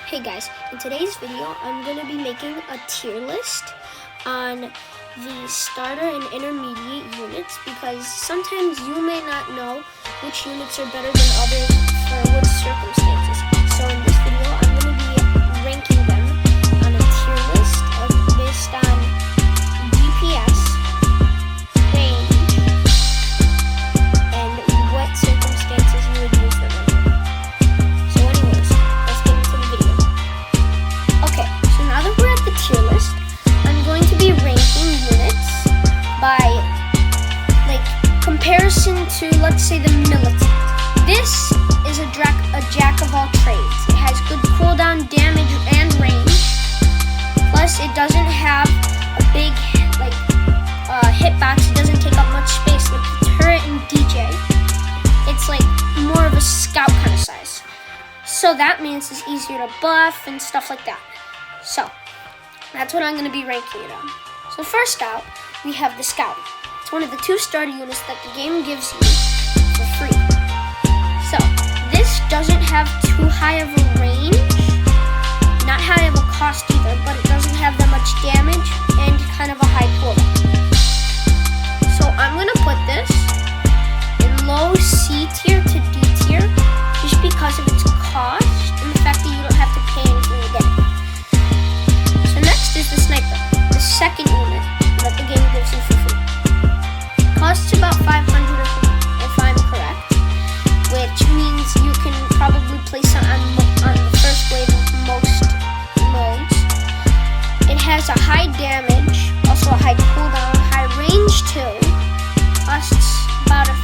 Hey guys, in today's video I'm going to be making a tier list on the starter and intermediate units because sometimes you may not know which units are better than others for which circumstances. So in this video I'm going to be ranking them on a tier list based on DPS, range, and what circumstances you would use them under. So anyways, let's get into the video. Okay, so now that we're at the tier list, I'm going to be ranking units by comparison to, let's say, the militant. This is a jack of all trades. It has good cooldown, damage, and range. Plus, it doesn't have a big hitbox. It doesn't take up much space like the turret and DJ. It's like more of a scout kind of size. So that means it's easier to buff and stuff like that. So that's what I'm going to be ranking it on. So first out, we have the Scout. It's one of the 2 starter units that the game gives you for free. So this doesn't have too high of a range, not high of a cost either, but it doesn't have that much damage and kind of a high cooldown. So I'm going to put this in low C tier to D tier just because of its cost and the fact that you don't have to pay anything to get it. So next is the Sniper, the second unit that the game gives you for free. Costs about 500 if I'm correct, which means you can probably place it on the first wave of most modes. It has a high damage, also a high cooldown, high range too. Costs about a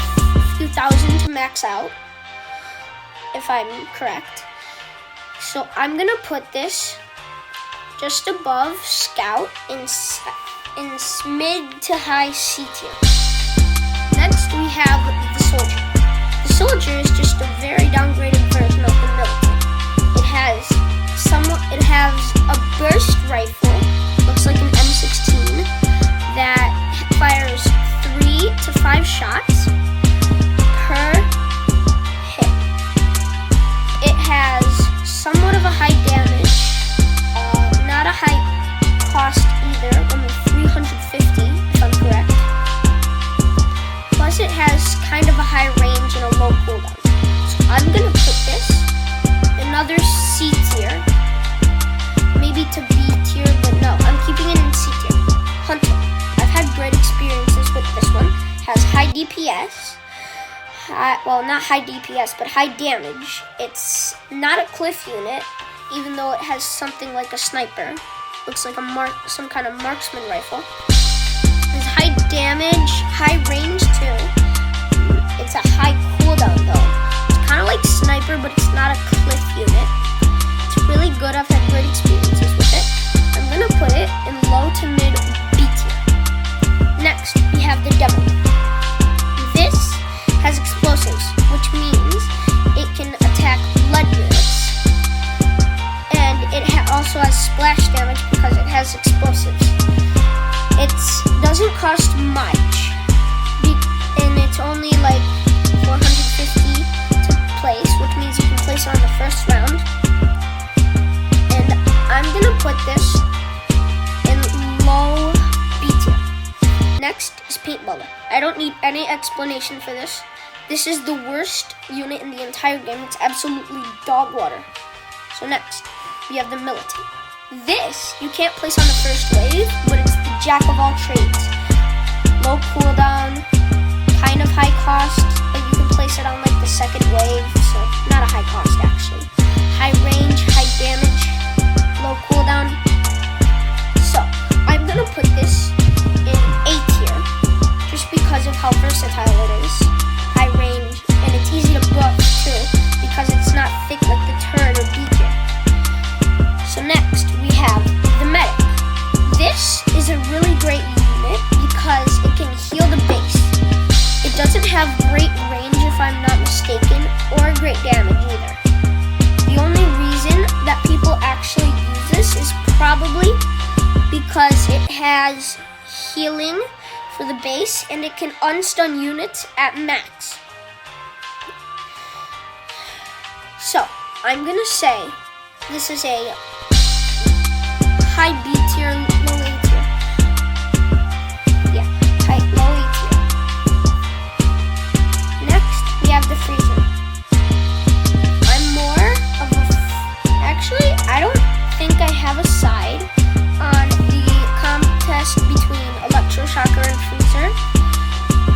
few thousand to max out, if I'm correct. So I'm gonna put this just above Scout in mid to high C tier. Next we have the Soldier. The Soldier is just a very downgraded version of the Militant. It has a burst rifle, looks like an M16, that fires 3 to 5 shots per hit. It has somewhat of a high damage, not a high cost either, only 350 if I'm correct. Plus it has kind of a high range and a low cooldown. So I'm going to put this another C tier, maybe to B tier, but no, I'm keeping it in C tier. Hunter. I've had great experiences with this one. It has high DPS. Well, not high DPS, but high damage. It's not a cliff unit, even though it has something like a sniper. Looks like some kind of marksman rifle. It's high damage, high range too. It's a high cooldown though. It's kind of like sniper, but it's not a cliff unit. It's really good. I've had great experiences with it. I'm gonna put it in low to mid B tier. Next, we have the Demo. This has explosives, which means it can attack lead units. And it also has splash damage because it has explosives. It doesn't cost much, and it's only like 450 to place, which means you can place it on the first round. And I'm gonna put this in low B tier. Next is Paintballer. I don't need any explanation for this. This is the worst unit in the entire game. It's absolutely dog water. So next, we have the Militant. This you can't place on the first wave, but it's the jack of all trades. Low cooldown, kind of high cost, but you can place it on like the second wave, so not a high cost actually. High range, high damage, low cooldown. So I'm gonna put this in A tier, just because of how versatile it is. High range, and it's easy to buff too, because it's not thick like the turret or DJ. So next, we have the Medic. This is a really great unit because it can heal the base. It doesn't have great range if I'm not mistaken, or great damage either. The only reason that people actually use this is probably because it has healing for the base and it can unstun units at max. So I'm gonna say This is a high B tier, low A tier. Yeah, high, low A tier. Next, we have the freezer. I'm more of a, actually, I don't think I have a side on the contest between electroshocker and freezer.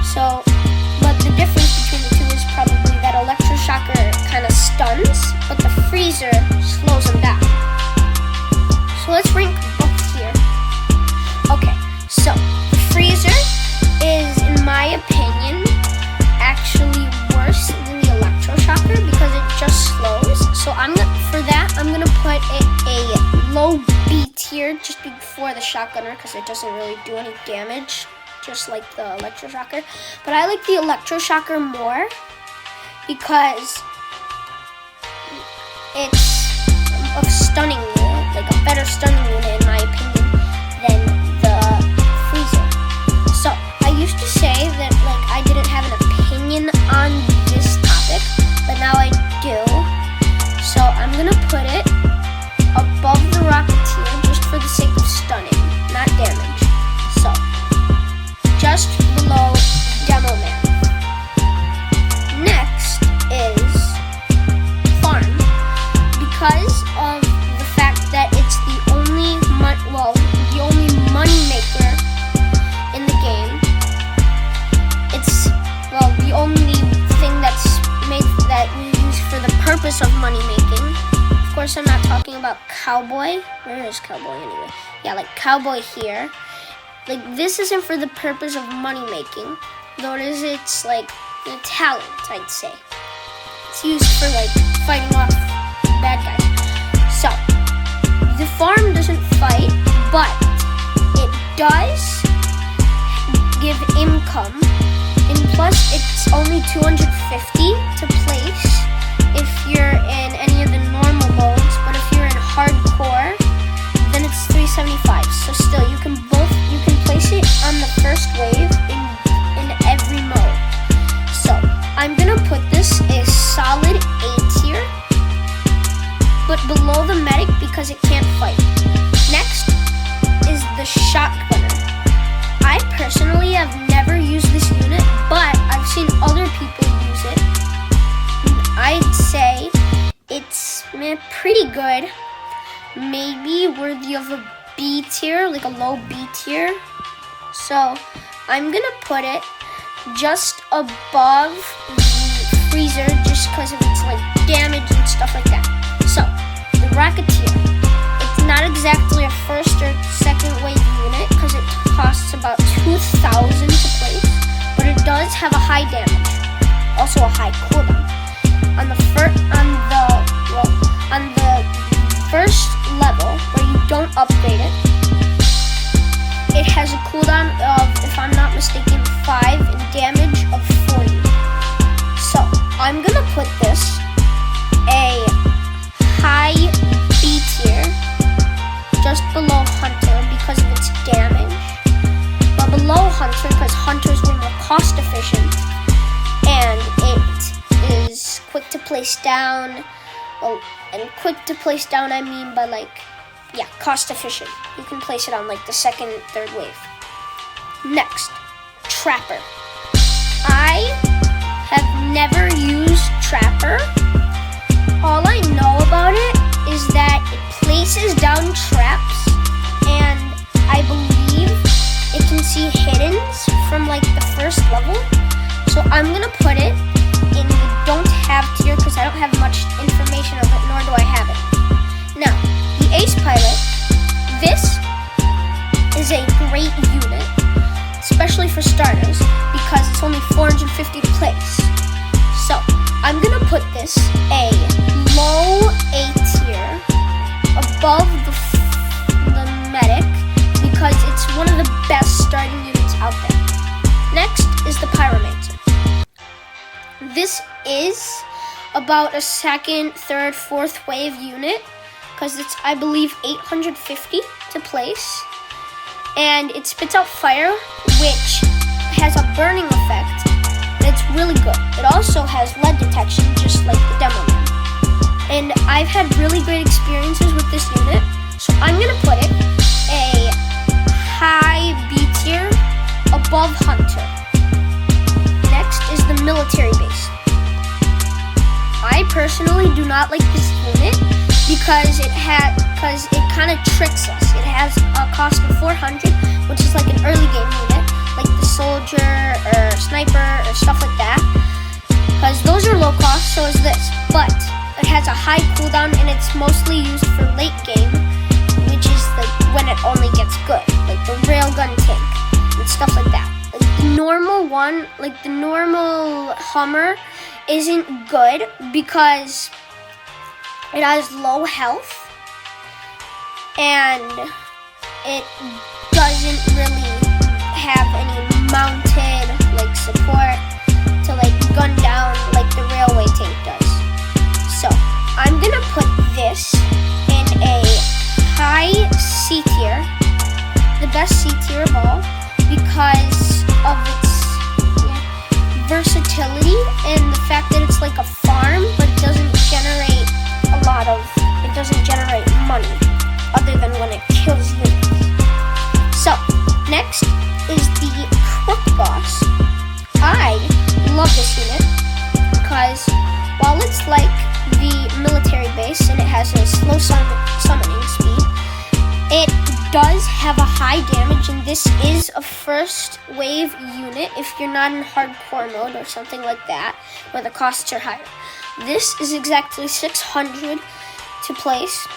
So, but the difference between the two is probably that electroshocker kind of stuns, but the freezer slows them down. So let's rank both here. Okay, so the freezer is, in my opinion, actually worse than the electroshocker because it just slows. So for that, I'm gonna put it a low B tier just before the shotgunner because it doesn't really do any damage, just like the electroshocker. But I like the electroshocker more because it's a stunning unit, like a better stunning unit in my opinion than the freezer. So I used to say that like I didn't have an opinion on this topic, but now I do. So I'm gonna put it above the Rocketeer just for the sake of stunning, not damage. So just below Demo Man. Next is Farm, because of the fact that it's the only money maker in the game. It's the only thing that we use for the purpose of money making. Of course, I'm not talking about Cowboy. Where is Cowboy anyway? Yeah, like Cowboy here. Like this isn't for the purpose of money making, though it's like a talent, I'd say. It's used for like fighting off bad guys. So the farm doesn't fight, but it does give income, and plus it's only 250 to place if you're in any of the normal modes, but if you're in hardcore, then it's 375. So still, you can place it on the first wave in every mode. So I'm gonna put this a solid A tier, but below the medic because it can't fight. Next is the shotgunner. I personally have never used this unit, but I've seen other people use it. I'd say it's pretty good, maybe worthy of a B tier, like a low B tier. So I'm gonna put it just above the freezer just because of its like damage and stuff like that. So the Rocketeer, it's not exactly a first or second wave unit because it costs about 2,000 to place, but it does have a high damage, also a high cooldown. On the first level where you don't upgrade it, it has a cooldown of, if I'm not mistaken, 5 and damage of 40. So I'm gonna put this a high B tier, just below Hunter because of its damage, but below Hunter because Hunter's way more cost efficient, and it is quick to place down. And quick to place down, I mean by cost efficient. You can place it on like the second, third wave. Next, Trapper. I have never used Trapper. All I know about it is that it places down traps, and I believe it can see hiddens from like the first level. So I'm gonna put it in the don't have tier because I don't have much information of it, nor do I have it. Now, the Ace Pilot, this is a great unit, especially for starters, because it's only 450 to place. So, I'm gonna put this a low A tier above the medic because it's one of the best starting units out there. Next is the Pyromancer. This is about a second, third, fourth wave unit because it's, I believe, 850 to place, and it spits out fire, which has a burning effect. It's really good. It also has lead detection, just like the Demo Man. and I've had really great experiences with this unit, so I'm gonna put it a high B tier above Hunter. Next is the military base. I personally do not like this unit because it kind of tricks us. It has a cost of 400, which is like an early game unit, like the soldier or sniper or stuff like that. Because those are low cost, so is this. But it has a high cooldown and it's mostly used for late game, which is like when it only gets good, like the railgun tank and stuff like that. Like the normal one, like the normal Hummer, isn't good because it has low health and it doesn't really have any mounted like support to like gun down like the railway tank does. So I'm gonna put this in a high C tier, the best C tier of all, because of its versatility and the fact that it's like a farm, but it doesn't generate money other than when it kills units. So next is the Crook Boss. I love this unit because while it's like the military base and it has a slow summoning speed, it does have a high damage, and this is a first wave unit if you're not in hardcore mode or something like that where the costs are higher. This is exactly 600 to place,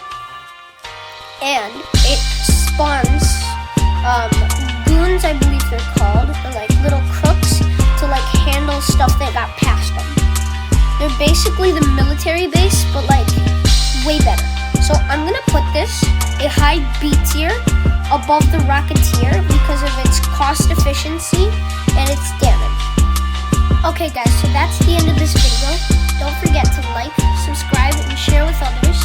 and it spawns goons, I believe they're called, or like little crooks to like handle stuff that got past them. They're basically the military base, but like way better. So I'm gonna put this a high B tier above the Rocketeer because of its cost efficiency and its damage. Okay guys, so that's the end of this video. Don't forget to like, subscribe, and share with others.